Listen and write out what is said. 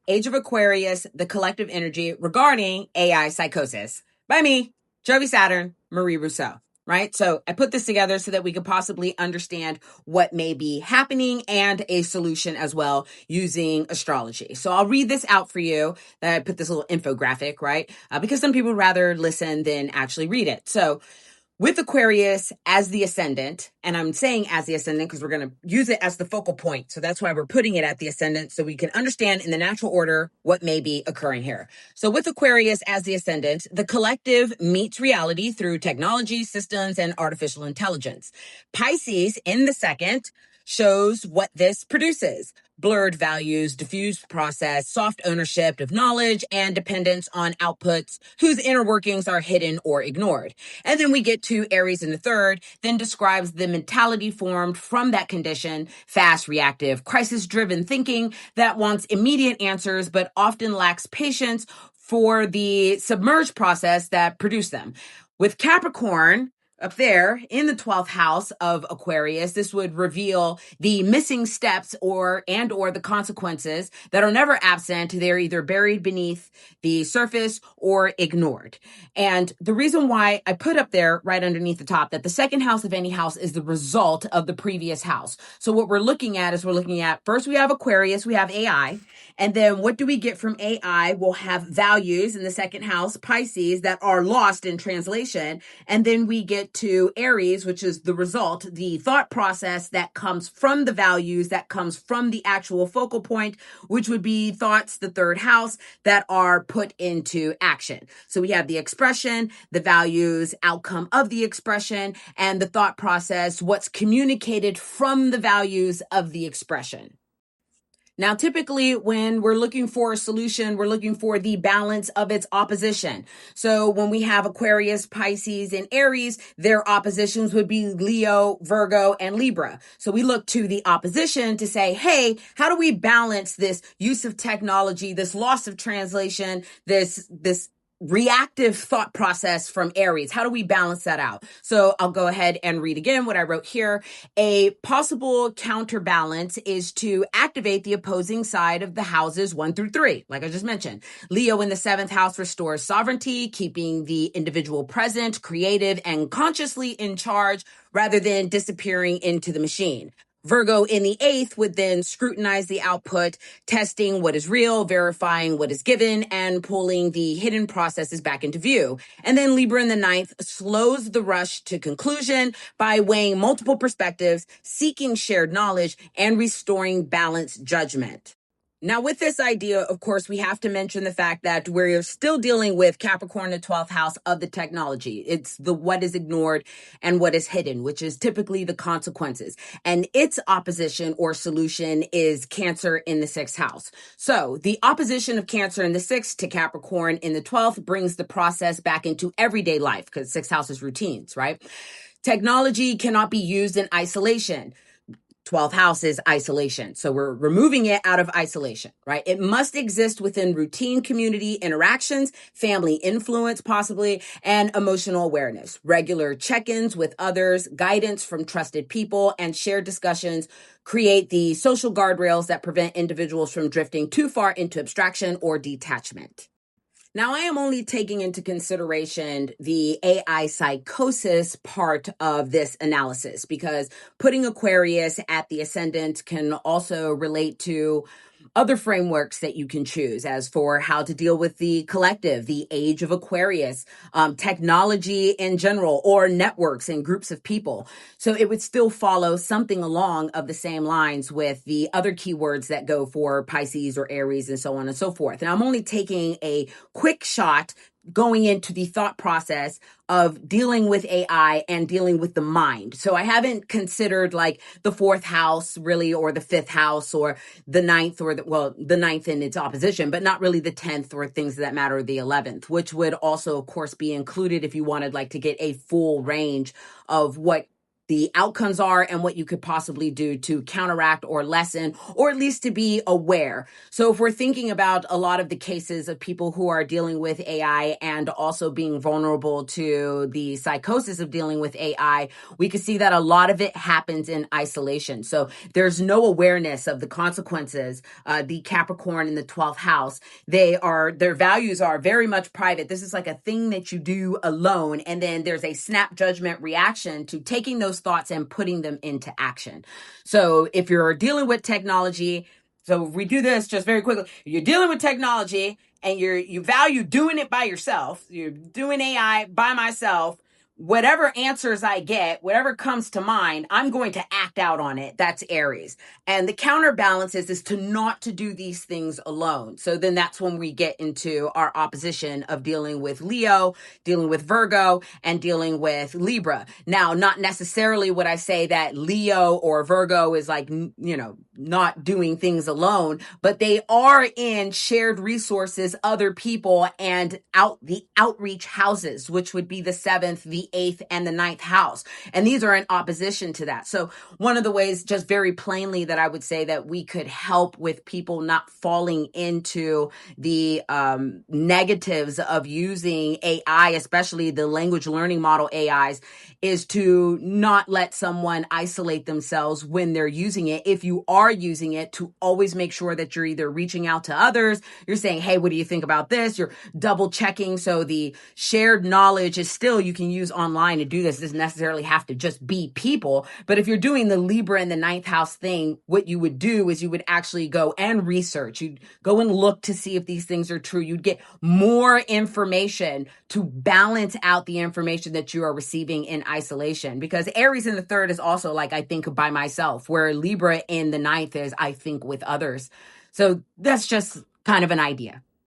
Age of Aquarius, the collective energy regarding AI psychosis by me, Jovi Saturn, Marie Rousseau. Right? So I put this together so that we could possibly understand what may be happening and a solution as well using astrology. So I'll read this out for you. I put this little infographic, right? Because some people would rather listen than actually read it. So with Aquarius as the ascendant, and I'm saying as the ascendant because we're going to use it as the focal point. So that's why we're putting it at the ascendant so we can understand in the natural order what may be occurring here. So with Aquarius as the ascendant, the collective meets reality through technology, systems, and artificial intelligence. Pisces in the second shows what this produces. Blurred values, diffused process, soft ownership of knowledge, and dependence on outputs whose inner workings are hidden or ignored. And then we get to Aries in the third, then describes the mentality formed from that condition, fast, reactive, crisis-driven thinking that wants immediate answers but often lacks patience for the submerged process that produced them. With Capricorn, up there in the 12th house of Aquarius, this would reveal the missing steps or the consequences that are never absent. They're either buried beneath the surface or ignored. And the reason why I put up there right underneath the top that the second house of any house is the result of the previous house. So what we're looking at first we have Aquarius, we have AI. And then what do we get from AI? We'll have values in the second house, Pisces, that are lost in translation. And then we get to Aries, which is the result, the thought process that comes from the values, that comes from the actual focal point, which would be thoughts, the third house, that are put into action. So we have the expression, the values, outcome of the expression, and the thought process, what's communicated from the values of the expression. Now, typically when we're looking for a solution, we're looking for the balance of its opposition. So when we have Aquarius, Pisces, and Aries, their oppositions would be Leo, Virgo, and Libra. So we look to the opposition to say, hey, how do we balance this use of technology, this loss of translation, this reactive thought process from Aries? How do we balance that out? So I'll go ahead and read again what I wrote here. A possible counterbalance is to activate the opposing side of the houses 1 through 3, like I just mentioned. Leo in the 7th house restores sovereignty, keeping the individual present, creative, and consciously in charge rather than disappearing into the machine. Virgo in the 8th would then scrutinize the output, testing what is real, verifying what is given, and pulling the hidden processes back into view. And then Libra in the 9th slows the rush to conclusion by weighing multiple perspectives, seeking shared knowledge, and restoring balanced judgment. Now, with this idea, of course, we have to mention the fact that we're still dealing with Capricorn, the 12th house of the technology. It's the what is ignored and what is hidden, which is typically the consequences. And its opposition or solution is Cancer in the 6th house. So the opposition of Cancer in the 6th to Capricorn in the 12th brings the process back into everyday life because 6th house is routines, right? Technology cannot be used in isolation. 12th house is isolation. So we're removing it out of isolation, right? It must exist within routine community interactions, family influence possibly, and emotional awareness. Regular check-ins with others, guidance from trusted people, and shared discussions create the social guardrails that prevent individuals from drifting too far into abstraction or detachment. Now, I am only taking into consideration the AI psychosis part of this analysis because putting Aquarius at the ascendant can also relate to other frameworks that you can choose as for how to deal with the collective, the age of Aquarius, technology in general, or networks and groups of people. So it would still follow something along of the same lines with the other keywords that go for Pisces or Aries and so on and so forth. And I'm only taking a quick shot going into the thought process of dealing with AI and dealing with the mind. So I haven't considered like the 4th house really, or the 5th house, or the 9th, or the 9th in its opposition, but not really the 10th or things that matter, the 11th, which would also of course be included if you wanted like to get a full range of what the outcomes are and what you could possibly do to counteract or lessen, or at least to be aware. So if we're thinking about a lot of the cases of people who are dealing with AI and also being vulnerable to the psychosis of dealing with AI, we can see that a lot of it happens in isolation. So there's no awareness of the consequences. The Capricorn in the 12th house, their values are very much private. This is like a thing that you do alone. And then there's a snap judgment reaction to taking those thoughts and putting them into action. So if you're dealing with technology, so we do this just very quickly. You're dealing with technology and you value doing it by yourself. You're doing AI by myself. Whatever answers I get, whatever comes to mind, I'm going to act out on it. That's Aries. And the counterbalance is to not to do these things alone. So then that's when we get into our opposition of dealing with Leo, dealing with Virgo, and dealing with Libra. Now, not necessarily would I say that Leo or Virgo is like, not doing things alone, but they are in shared resources, other people, and the outreach houses, which would be the 7th, the 8th, and the 9th house. And these are in opposition to that. So one of the ways, just very plainly, that I would say that we could help with people not falling into the negatives of using AI, especially the language learning model AIs, is to not let someone isolate themselves when they're using it. If you are using it, to always make sure that you're either reaching out to others, you're saying, hey, what do you think about this? You're double checking. So the shared knowledge is still, you can use online to do this. It doesn't necessarily have to just be people. But if you're doing the Libra and the 9th house thing, what you would do is you would actually go and research. You'd go and look to see if these things are true. You'd get more information to balance out the information that you are receiving in isolation. Because Aries in the 3rd is also like, I think by myself, where Libra in the 9th is, I think with others. So that's just kind of an idea.